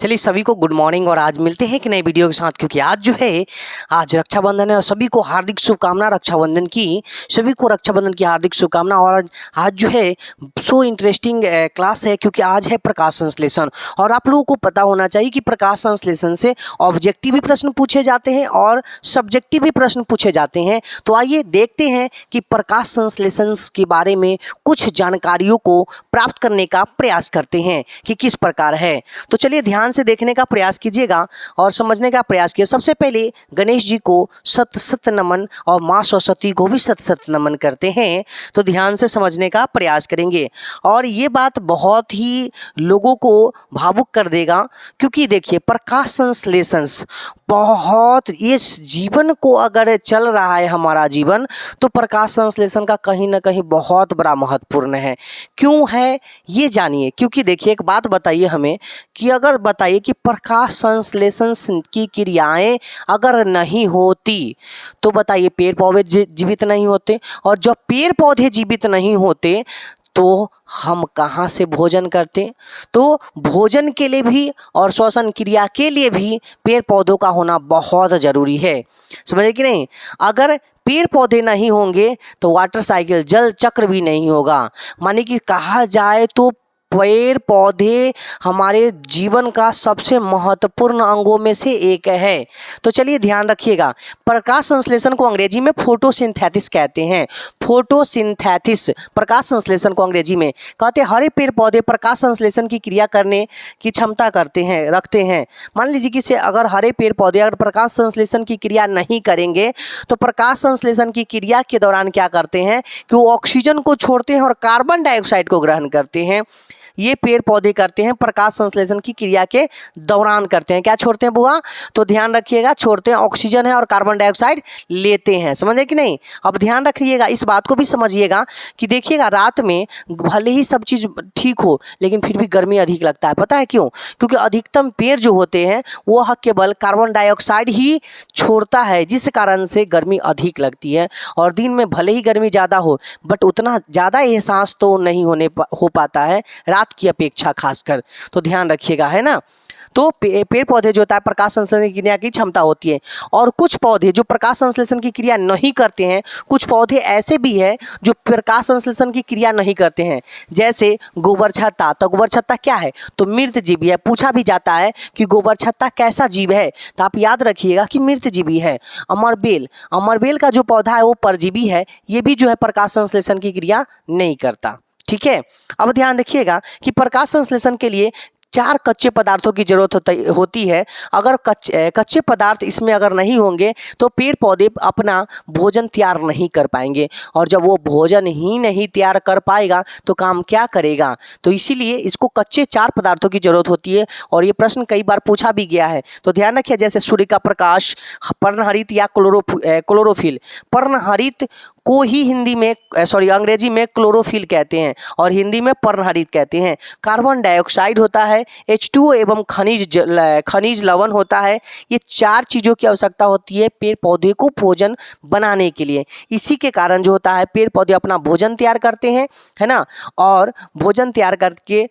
चलिए सभी को गुड मॉर्निंग और आज मिलते हैं एक नए वीडियो के साथ, क्योंकि आज जो है आज रक्षाबंधन है और सभी को हार्दिक शुभकामना रक्षाबंधन की। सभी को रक्षाबंधन की हार्दिक शुभकामना। और आज जो है सो इंटरेस्टिंग क्लास है, क्योंकि आज है प्रकाश संश्लेषण। और आप लोगों को पता होना चाहिए कि प्रकाश संश्लेषण से ऑब्जेक्टिव भी प्रश्न पूछे जाते हैं और सब्जेक्टिव भी प्रश्न पूछे जाते हैं। तो आइए देखते हैं कि प्रकाश संश्लेषण के बारे में कुछ जानकारियों को प्राप्त करने का प्रयास करते हैं कि किस प्रकार है। तो चलिए ध्यान से देखने का प्रयास कीजिएगा और समझने का प्रयास कीजिए। सबसे पहले गणेश जी को सत सत नमन और माँ सरस्वती को भी सत सत नमन करते हैं। तो ध्यान से समझने का प्रयास करेंगे और ये बात बहुत ही लोगों को भावुक कर देगा, क्योंकि देखिए प्रकाश संश्लेषण बहुत, इस जीवन को अगर चल रहा है हमारा जीवन, तो प्रकाश संश्लेषण का कहीं ना कहीं बहुत बड़ा महत्वपूर्ण है। क्यों है ये जानिए। क्योंकि देखिए एक बात बताइए हमें कि अगर बताइए कि प्रकाश संश्लेषण की क्रियाएं अगर नहीं होती तो बताइए पेड़ पौधे जीवित नहीं होते, और जब पेड़ पौधे जीवित नहीं होते तो हम कहाँ से भोजन करते। तो भोजन के लिए भी और श्वसन क्रिया के लिए भी पेड़ पौधों का होना बहुत ज़रूरी है। समझे कि नहीं। अगर पेड़ पौधे नहीं होंगे तो वाटर साइकिल जल चक्र भी नहीं होगा। माने कि कहा जाए तो पेड़ पौधे हमारे जीवन का सबसे महत्वपूर्ण अंगों में से एक है। तो चलिए ध्यान रखिएगा, प्रकाश संश्लेषण को अंग्रेजी में फोटोसिंथेसिस कहते हैं। फोटोसिंथेसिस प्रकाश संश्लेषण को अंग्रेजी में कहते हैं। हरे पेड़ पौधे प्रकाश संश्लेषण की क्रिया करने की क्षमता रखते हैं। मान लीजिए कि अगर हरे पेड़ पौधे अगर प्रकाश संश्लेषण की क्रिया नहीं करेंगे तो प्रकाश संश्लेषण की क्रिया के दौरान क्या करते हैं कि वो ऑक्सीजन को छोड़ते हैं और कार्बन डाइऑक्साइड को ग्रहण करते हैं। ये पेड़ पौधे करते हैं प्रकाश संश्लेषण की क्रिया के दौरान करते हैं। क्या छोड़ते हैं बुआ? तो ध्यान रखिएगा, छोड़ते हैं ऑक्सीजन है और कार्बन डाइऑक्साइड लेते हैं। समझे कि नहीं। अब ध्यान रखिएगा, इस बात को भी समझिएगा कि देखिएगा रात में भले ही सब चीज़ ठीक हो लेकिन फिर भी गर्मी अधिक लगता है। पता है क्यों? क्योंकि अधिकतम पेड़ जो होते हैं वो केवल कार्बन डाइऑक्साइड ही छोड़ता है, जिस कारण से गर्मी अधिक लगती है। और दिन में भले ही गर्मी ज़्यादा हो बट उतना ज़्यादा एहसास तो नहीं हो पाता है रात की अपेक्षा खासकर। तो ध्यान रखिएगा, है ना। तो पेड़ पौधे जो होता है प्रकाश संश्लेषण की क्रिया की क्षमता होती है। और कुछ पौधे जो प्रकाश संश्लेषण की क्रिया नहीं करते हैं, कुछ पौधे ऐसे भी हैं जो प्रकाश संश्लेषण की क्रिया नहीं करते हैं, जैसे गोबर छत्ता। तो गोबर छत्ता क्या है? तो मृत जीवी है। पूछा भी जाता है कि गोबर छत्ता कैसा जीव है, तो आप याद रखिएगा कि मृत जीवी है। अमरबेल का जो पौधा है वो परजीवी है। ये भी जो है प्रकाश संश्लेषण की क्रिया नहीं करता। ठीक है। अब ध्यान रखिएगा कि प्रकाश संश्लेषण के लिए 4 कच्चे पदार्थों की जरूरत होती है। अगर कच्चे पदार्थ इसमें अगर नहीं होंगे तो पेड़ पौधे अपना भोजन तैयार नहीं कर पाएंगे, और जब वो भोजन ही नहीं तैयार कर पाएगा तो काम क्या करेगा। तो इसीलिए इसको कच्चे 4 पदार्थों की जरूरत होती है। और ये प्रश्न कई बार पूछा भी गया है। तो ध्यान रखिए, जैसे सूर्य का प्रकाश, पर्णहरित या क्लोरोफिल। पर्णहरित को ही अंग्रेजी में क्लोरोफिल कहते हैं और हिंदी में पर्णहरित कहते हैं। कार्बन डाइऑक्साइड होता है, H2O एवं खनिज लवण होता है। ये 4 चीज़ों की आवश्यकता होती है पेड़ पौधे को भोजन बनाने के लिए। इसी के कारण जो होता है पेड़ पौधे अपना भोजन तैयार करते हैं, है ना। और भोजन तैयार करके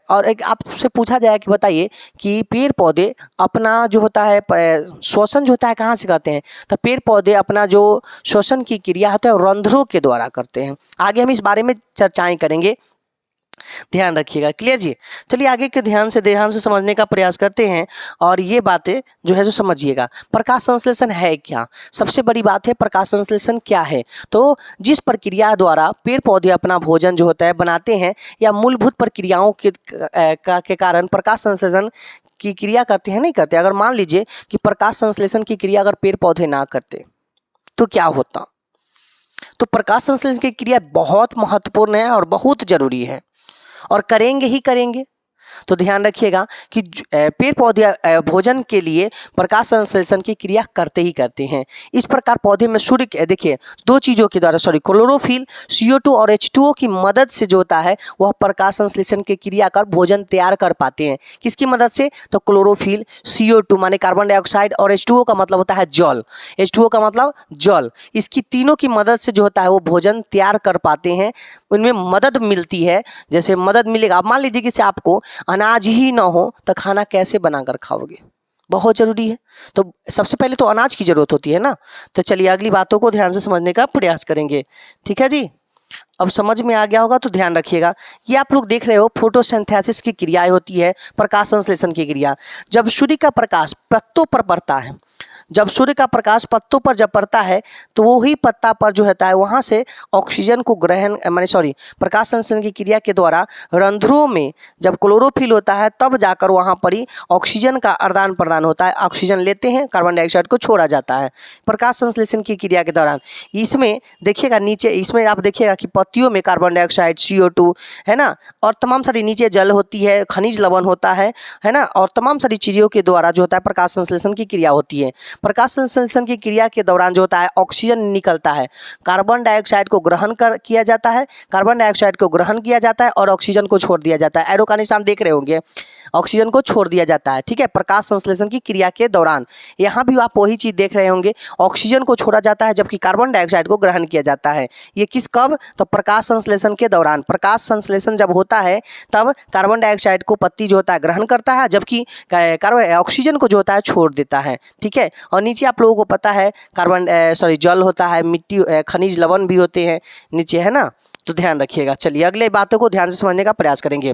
और एक आपसे पूछा जाए कि बताइए कि पेड़ पौधे अपना जो होता है श्वसन जो होता है कहाँ से करते हैं, तो पेड़ पौधे अपना जो श्वसन की क्रिया होता है रंध्रों के द्वारा करते हैं। आगे हम इस बारे में चर्चाएं करेंगे, ध्यान रखिएगा। क्लियर जी। चलिए आगे के ध्यान से समझने का प्रयास करते हैं और ये बातें जो है जो समझिएगा। प्रकाश संश्लेषण है क्या? सबसे बड़ी बात है प्रकाश संश्लेषण क्या है। तो जिस प्रक्रिया द्वारा पेड़ पौधे अपना भोजन जो होता है बनाते हैं या मूलभूत प्रक्रियाओं के कारण प्रकाश संश्लेषण की क्रिया करते हैं, नहीं करते। अगर मान लीजिए कि प्रकाश संश्लेषण की क्रिया अगर पेड़ पौधे ना करते तो क्या होता। तो प्रकाश संश्लेषण की क्रिया बहुत महत्वपूर्ण है और बहुत जरूरी है और करेंगे ही करेंगे। तो ध्यान रखिएगा कि पेड़ पौधे भोजन के लिए प्रकाश संश्लेषण की क्रिया करते ही करते हैं। इस प्रकार पौधे में सूर्य देखिए 2 चीज़ों के द्वारा क्लोरोफिल CO2 और H2O की मदद से जो होता है वह प्रकाश संश्लेषण की क्रिया कर भोजन तैयार कर पाते हैं। किसकी मदद से? तो क्लोरोफिल, CO2 माने कार्बन डाइऑक्साइड और H2O का मतलब होता है जल। H2O का मतलब जल। इसकी तीनों की मदद से जो होता है वो भोजन तैयार कर पाते हैं, उनमें मदद मिलती है। जैसे मदद मिलेगा, अब मान लीजिए कि आपको अनाज ही ना हो तो खाना कैसे बनाकर खाओगे, बहुत ज़रूरी है। तो सबसे पहले तो अनाज की ज़रूरत होती है ना। तो चलिए अगली बातों को ध्यान से समझने का प्रयास करेंगे, ठीक है जी। अब समझ में आ गया होगा तो ध्यान रखिएगा। ये आप लोग देख रहे हो फोटोसिंथेसिस की क्रियाएं होती है, प्रकाश संश्लेषण की क्रिया। जब सूर्य का प्रकाश पत्तों पर पड़ता है, जब सूर्य का प्रकाश पत्तों पर जब पड़ता है तो वो ही पत्ता पर जो होता है वहाँ से ऑक्सीजन को ग्रहण प्रकाश संश्लेषण की क्रिया के द्वारा रंध्रों में जब क्लोरोफिल होता है तब जाकर वहाँ पर ही ऑक्सीजन का आदान प्रदान होता है। ऑक्सीजन लेते हैं, कार्बन डाइऑक्साइड को छोड़ा जाता है प्रकाश संश्लेषण की क्रिया के दौरान। इसमें देखिएगा नीचे, इसमें आप देखिएगा कि पत्तियों में कार्बन डाइऑक्साइड CO2 है ना, और तमाम सारी नीचे जल होती है, खनिज लवण होता है ना, और तमाम सारी चीज़ों के द्वारा जो होता है प्रकाश संश्लेषण की क्रिया होती है। प्रकाश संश्लेषण की क्रिया के दौरान जो होता है ऑक्सीजन निकलता है, कार्बन डाइऑक्साइड को ग्रहण किया जाता है, कार्बन डाइऑक्साइड को ग्रहण किया जाता है और ऑक्सीजन को छोड़ दिया जाता है। एरो का निशान देख रहे होंगे, ऑक्सीजन को छोड़ दिया जाता है, ठीक है, प्रकाश संश्लेषण की क्रिया के दौरान। यहाँ भी आप वही चीज़ देख रहे होंगे, ऑक्सीजन को छोड़ा जाता है जबकि कार्बन डाइऑक्साइड को ग्रहण किया जाता है। ये कब? तो प्रकाश संश्लेषण के दौरान। प्रकाश संश्लेषण जब होता है तब कार्बन डाइऑक्साइड को पत्ती जो होता है ग्रहण करता है जबकि ऑक्सीजन को जो होता है छोड़ देता है, ठीक है। और नीचे आप लोगों को पता है जल होता है, मिट्टी, खनिज लवण भी होते हैं नीचे, है ना। तो ध्यान रखिएगा। चलिए अगले बातों को ध्यान से समझने का प्रयास करेंगे।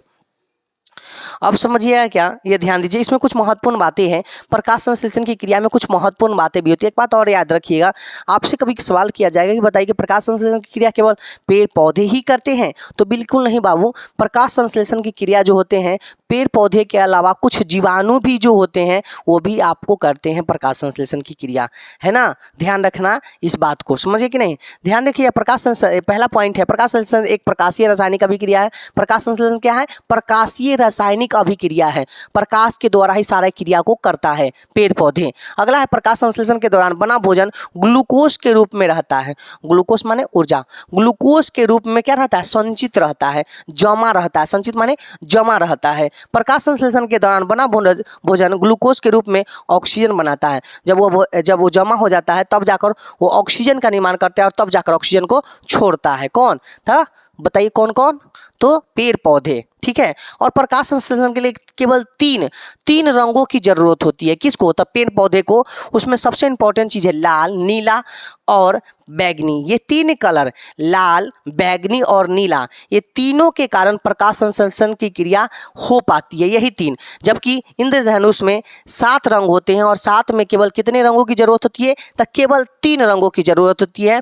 अब समझिएगा क्या, ये ध्यान दीजिए, इसमें कुछ महत्वपूर्ण बातें हैं। प्रकाश संश्लेषण की क्रिया में कुछ महत्वपूर्ण बातें भी होती है। एक बात और याद रखिएगा, आपसे कभी सवाल किया जाएगा कि बताइए कि प्रकाश संश्लेषण की क्रिया केवल पेड़ पौधे ही करते हैं? तो बिल्कुल नहीं बाबू, प्रकाश संश्लेषण की क्रिया जो होते हैं पेड़ पौधे के अलावा कुछ जीवाणु भी जो होते हैं वो भी आपको करते हैं प्रकाश संश्लेषण की क्रिया, है ना। ध्यान रखना इस बात को, समझिए कि नहीं। ध्यान देखिए, पहला पॉइंट है प्रकाश संश्लेषण एक प्रकाशीय रासायनिक अभिक्रिया है। प्रकाश संश्लेषण क्या है? प्रकाशीय रासायनिक अभिक्रिया है, प्रकाश के द्वारा ही सारा क्रिया को करता है पेड़ पौधे। अगला है प्रकाश संश्लेषण के दौरान बना भोजन ग्लूकोज के रूप में रहता है। ग्लूकोज माने ऊर्जा, ग्लूकोज के रूप में क्या रहता है? संचित रहता है, जमा रहता है। संचित माने जमा रहता है। प्रकाश संश्लेषण के दौरान बना भोजन ग्लूकोज के रूप में ऑक्सीजन बनाता है। जब वो जमा हो जाता है तब जाकर वो ऑक्सीजन का निर्माण करता है और तब जाकर ऑक्सीजन को छोड़ता है। कौन था बताइए? कौन कौन? तो पेड़ पौधे, ठीक है। और प्रकाश संश्लेषण के लिए केवल तीन रंगों की जरूरत होती है। किसको? तो पेड़ पौधे को। उसमें सबसे इंपॉर्टेंट चीज है लाल, नीला और बैगनी। ये तीन कलर, लाल, बैगनी और नीला, ये तीनों के कारण प्रकाश संश्लेषण की क्रिया हो पाती है, यही तीन। जबकि इंद्रधनुष में 7 रंग होते हैं और 7 में केवल कितने रंगों की जरूरत होती है? तो केवल 3 रंगों की जरूरत होती है,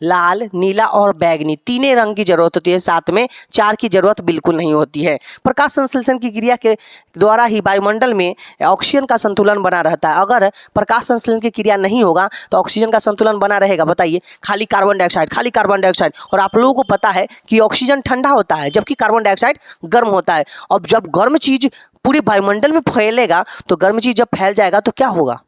लाल, नीला और बैगनी। 3 रंग की जरूरत होती है, 7 में 4 की जरूरत बिल्कुल नहीं होती है। प्रकाश संश्लेषण की क्रिया के द्वारा ही वायुमंडल में ऑक्सीजन का संतुलन बना रहता है। अगर प्रकाश संश्लेषण की क्रिया नहीं होगा तो ऑक्सीजन का संतुलन बना रहेगा? बताइए, खाली कार्बन डाइऑक्साइड। और आप लोगों को पता है कि ऑक्सीजन ठंडा होता है जबकि कार्बन डाइऑक्साइड गर्म होता है। अब जब गर्म चीज पूरे वायुमंडल में फैलेगा तो गर्म चीज जब फैल जाएगा तो क्या होगा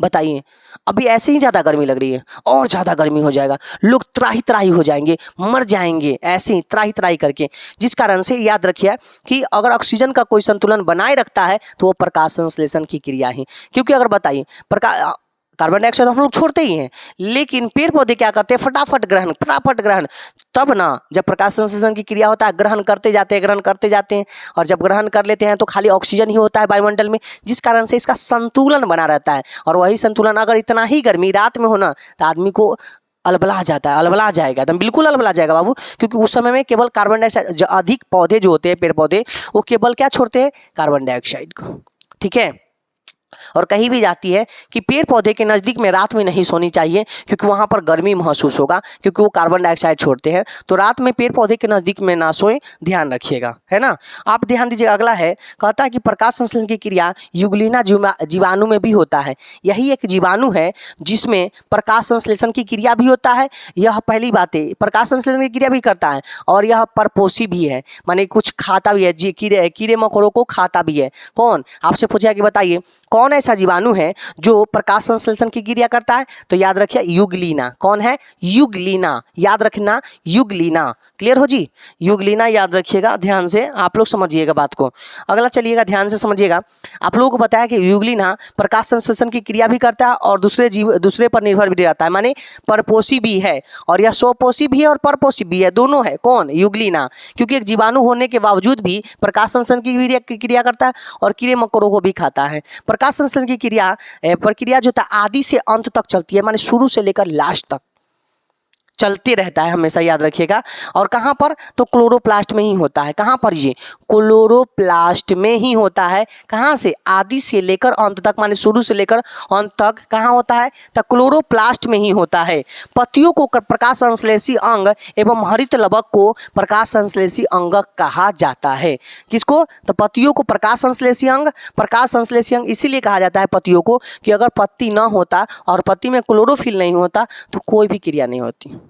बताइए? अभी ऐसे ही ज़्यादा गर्मी लग रही है और ज़्यादा गर्मी हो जाएगा, लोग त्राही त्राही हो जाएंगे, मर जाएंगे ऐसे ही त्राही त्राही करके। जिस कारण से याद रखिए कि अगर ऑक्सीजन का कोई संतुलन बनाए रखता है तो वो प्रकाश संश्लेषण की क्रिया ही। क्योंकि अगर बताइए कार्बन डाइऑक्साइड हम लोग छोड़ते ही हैं, लेकिन पेड़ पौधे क्या करते हैं? फटाफट ग्रहण। तब ना जब प्रकाश संश्लेषण की क्रिया होता है ग्रहण करते जाते हैं और जब ग्रहण कर लेते हैं तो खाली ऑक्सीजन ही होता है वायुमंडल में, जिस कारण से इसका संतुलन बना रहता है। और वही संतुलन अगर इतना ही गर्मी रात में होना तो आदमी को अलबला जाएगा, एकदम बिल्कुल अलबला जाएगा बाबू। क्योंकि उस समय में केवल कार्बन डाइऑक्साइड, अधिक पौधे जो होते हैं पेड़ पौधे वो केवल क्या छोड़ते हैं? कार्बन डाइऑक्साइड को, ठीक है। और कही भी जाती है कि पेड़ पौधे के नज़दीक में रात में नहीं सोनी चाहिए क्योंकि वहाँ पर गर्मी महसूस होगा, क्योंकि वो कार्बन डाइऑक्साइड छोड़ते हैं। तो रात में पेड़ पौधे के नज़दीक में ना सोएं, ध्यान रखिएगा, है ना। आप ध्यान दीजिए, अगला है, कहता है कि प्रकाश संश्लेषण की क्रिया यूग्लिना जीवाणु में भी होता है। यही एक जीवाणु है जिसमें प्रकाश संश्लेषण की क्रिया भी होता है। यह पहली बात है, प्रकाश संश्लेषण की क्रिया भी करता है और यह परपोषी भी है, माने कुछ खाता भी है, कीड़े मकोड़ों को खाता भी है। कौन? आपसे पूछा कि बताइए कौन ऐसा जीवाणु है जो प्रकाश संश्लेषण की क्रिया करता है? तो याद रखिए यूग्लिना। कौन है? यूग्लिना, याद रखना यूग्लिना। क्लियर हो जी? यूग्लिना याद रखिएगा, ध्यान से आप लोग समझिएगा बात को। अगला चलिएगा, ध्यान से समझिएगा। आप लोगों को बताया कि यूग्लिना प्रकाश संश्लेषण की क्रिया भी करता है और दूसरे पर निर्भर भी रहता है, माने परपोषी भी है और यह स्वपोषी भी है और परपोषी भी है, दोनों है। कौन? यूग्लिना। क्योंकि एक जीवाणु होने के बावजूद भी प्रकाश संश्लेषण की क्रिया करता है और कीड़े मकोड़ों को भी खाता है। प्रकाश संश्लेषण की प्रक्रिया जो था आदि से अंत तक चलती है, माने शुरू से लेकर लास्ट तक चलते रहता है, हमेशा याद रखिएगा। और कहाँ पर? तो क्लोरोप्लास्ट में ही होता है। कहाँ पर? ये क्लोरोप्लास्ट में ही होता है। कहाँ से? आदि से लेकर अंत तक, माने शुरू से लेकर अंत तक कहाँ होता है? तो क्लोरोप्लास्ट में ही होता है। पत्तियों को प्रकाश संश्लेषी अंग एवं हरित लवक को प्रकाश संश्लेषी अंग कहा जाता है। किसको? तो पत्तियों को प्रकाश संश्लेषी अंग। प्रकाश संश्लेषी अंग इसीलिए कहा जाता है पत्तियों को कि अगर पत्ती न होता और पत्ती में क्लोरोफिल नहीं होता तो कोई भी क्रिया नहीं होती।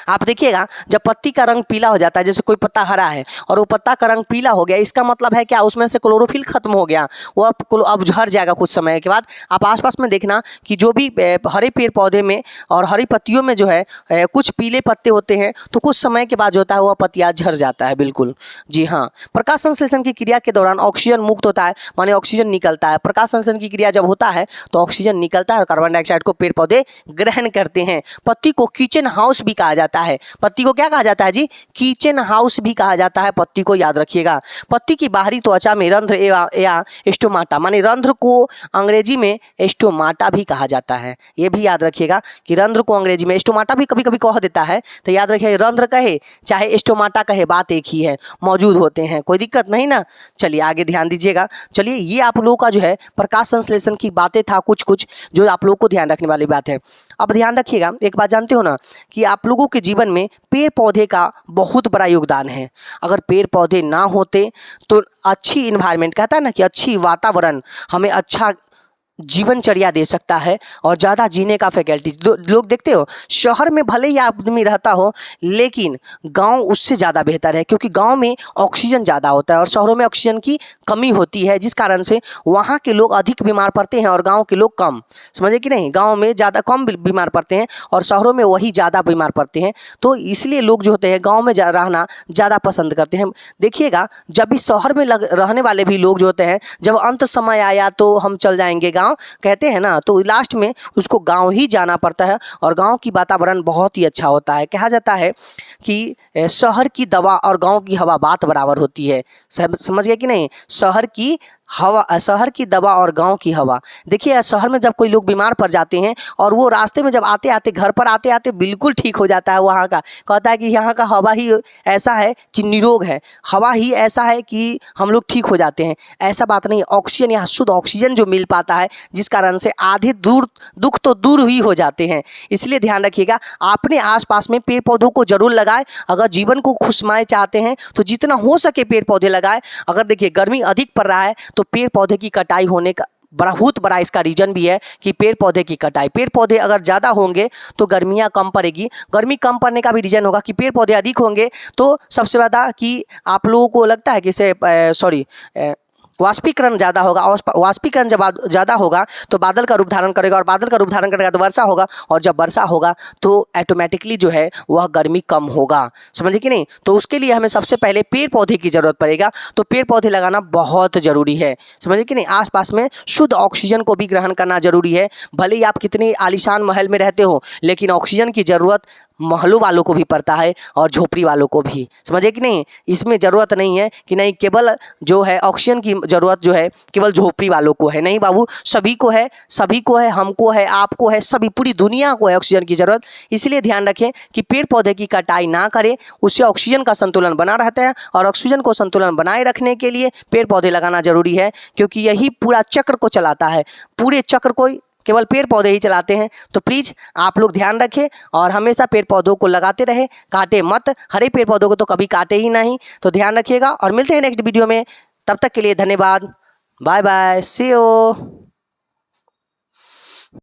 आप देखिएगा, जब पत्ती का रंग पीला हो जाता है, जैसे कोई पत्ता हरा है और वो पत्ता का रंग पीला हो गया, इसका मतलब है क्या? उसमें से क्लोरोफिल खत्म हो गया, वो अब झड़ जाएगा कुछ समय के बाद। आप आसपास में देखना कि जो भी हरे पेड़ पौधे में और हरी पत्तियों में जो है कुछ पीले पत्ते होते हैं, तो कुछ समय के बाद जो होता है वह पत्तियाँ झड़ जाता है। बिल्कुल जी हाँ। प्रकाश संश्लेषण की क्रिया के दौरान ऑक्सीजन मुक्त होता है, माने ऑक्सीजन निकलता है। प्रकाश संश्लेषण की क्रिया जब होता है तो ऑक्सीजन निकलता है और कार्बन डाइऑक्साइड को पेड़ पौधे ग्रहण करते हैं। पत्ती को किचन हाउस भी कहा जाता है। पत्ती को क्या कहा जाता है जी? किचन हाउस भी कहा जाता है पत्ती को, याद रखिएगा। पत्ती की बाहरी त्वचा में रंध्र या स्टोमाटा, माने रंध्र को अंग्रेजी में स्टोमाटा भी कहा जाता है। ये भी याद रखिएगा कि रंध्र को अंग्रेजी में स्टोमाटा भी कभी कभी कह देता है, तो याद रखिएगा रंध्र कहे चाहे स्टोमाटा कहे, बात एक ही है, मौजूद होते हैं, कोई दिक्कत नहीं ना। चलिए आगे ध्यान दीजिएगा। चलिए ये आप लोगों का जो है प्रकाश संश्लेषण की बातें था, कुछ जो आप लोगों को ध्यान रखने वाली बात है। अब ध्यान रखिएगा, एक बात जानते हो ना कि आप लोगों के जीवन में पेड़ पौधे का बहुत बड़ा योगदान है। अगर पेड़ पौधे ना होते तो अच्छी इन्वायरमेंट, कहता है ना कि अच्छी वातावरण हमें अच्छा जीवनचर्या दे सकता है और ज़्यादा जीने का फैकल्टी। लोग देखते हो शहर में भले ही आदमी रहता हो लेकिन गांव उससे ज़्यादा बेहतर है, क्योंकि गांव में ऑक्सीजन ज़्यादा होता है और शहरों में ऑक्सीजन की कमी होती है, जिस कारण से वहाँ के लोग अधिक बीमार पड़ते हैं और गांव के लोग कम। समझे कि नहीं? गांव में ज़्यादा कम बीमार पड़ते हैं और शहरों में वही ज़्यादा बीमार पड़ते हैं। तो इसलिए लोग जो होते हैं गाँव में रहना ज़्यादा पसंद करते हैं। देखिएगा, जब भी शहर में रहने वाले भी लोग जो होते हैं, जब अंत समय आया तो हम चल जाएंगे गाँव कहते हैं ना, तो लास्ट में उसको गांव ही जाना पड़ता है और गांव की वातावरण बहुत ही अच्छा होता है। कहा जाता है कि शहर की दवा और गांव की हवा बात बराबर होती है। समझ गए कि नहीं? शहर की दवा और गांव की हवा। देखिए शहर में जब कोई लोग बीमार पड़ जाते हैं और वो रास्ते में जब आते आते घर पर आते आते बिल्कुल ठीक हो जाता है, वहाँ का कहता है कि यहाँ का हवा ही ऐसा है कि निरोग है, हवा ही ऐसा है कि हम लोग ठीक हो जाते हैं। ऐसा बात नहीं। ऑक्सीजन, यहाँ शुद्ध ऑक्सीजन जो मिल पाता है, जिस कारण से आधे दुख तो दूर ही हो जाते हैं। इसलिए ध्यान रखिएगा, अपने आसपास में पेड़ पौधों को जरूर लगाएं। अगर जीवन को खुशमाए चाहते हैं तो जितना हो सके पेड़ पौधे लगाएं। अगर देखिए गर्मी अधिक पड़ रहा है तो पेड़ पौधे की कटाई होने का बहुत बड़ा इसका रीजन भी है कि पेड़ पौधे की कटाई। पेड़ पौधे अगर ज़्यादा होंगे तो गर्मियाँ कम पड़ेगी। गर्मी कम पड़ने का भी रीजन होगा कि पेड़ पौधे अधिक होंगे तो सबसे ज़्यादा कि आप लोगों को लगता है कि वाष्पीकरण ज़्यादा होगा, और वाष्पीकरण जब ज़्यादा होगा तो बादल का रूप धारण करेगा और बादल का रूप धारण करेगा तो वर्षा होगा, और जब वर्षा होगा तो ऑटोमेटिकली जो है वह गर्मी कम होगा। समझे कि नहीं? तो उसके लिए हमें सबसे पहले पेड़ पौधे की ज़रूरत पड़ेगा, तो पेड़ पौधे लगाना बहुत ज़रूरी है। समझे कि नहीं? आसपास में शुद्ध ऑक्सीजन को भी ग्रहण करना ज़रूरी है। भले ही आप कितने आलीशान महल में रहते हो लेकिन ऑक्सीजन की ज़रूरत महलों वालों को भी पड़ता है और झोपड़ी वालों को भी। समझे कि नहीं? इसमें ज़रूरत नहीं है कि नहीं केवल जो है ऑक्सीजन की ज़रूरत जो है केवल झोपड़ी वालों को है। नहीं बाबू, सभी को है, हमको है, आपको है, सभी पूरी दुनिया को है ऑक्सीजन की ज़रूरत। इसलिए ध्यान रखें कि पेड़ पौधे की कटाई ना करें, उससे ऑक्सीजन का संतुलन बना रहता है और ऑक्सीजन को संतुलन बनाए रखने के लिए पेड़ पौधे लगाना ज़रूरी है, क्योंकि यही पूरा चक्र को चलाता है। पूरे चक्र को केवल पेड़ पौधे ही चलाते हैं। तो प्लीज़ आप लोग ध्यान रखें और हमेशा पेड़ पौधों को लगाते रहे, काटे मत। हरे पेड़ पौधों को तो कभी काटे ही नहीं। तो ध्यान रखिएगा और मिलते हैं नेक्स्ट वीडियो में। तब तक के लिए धन्यवाद। Bye bye, see you.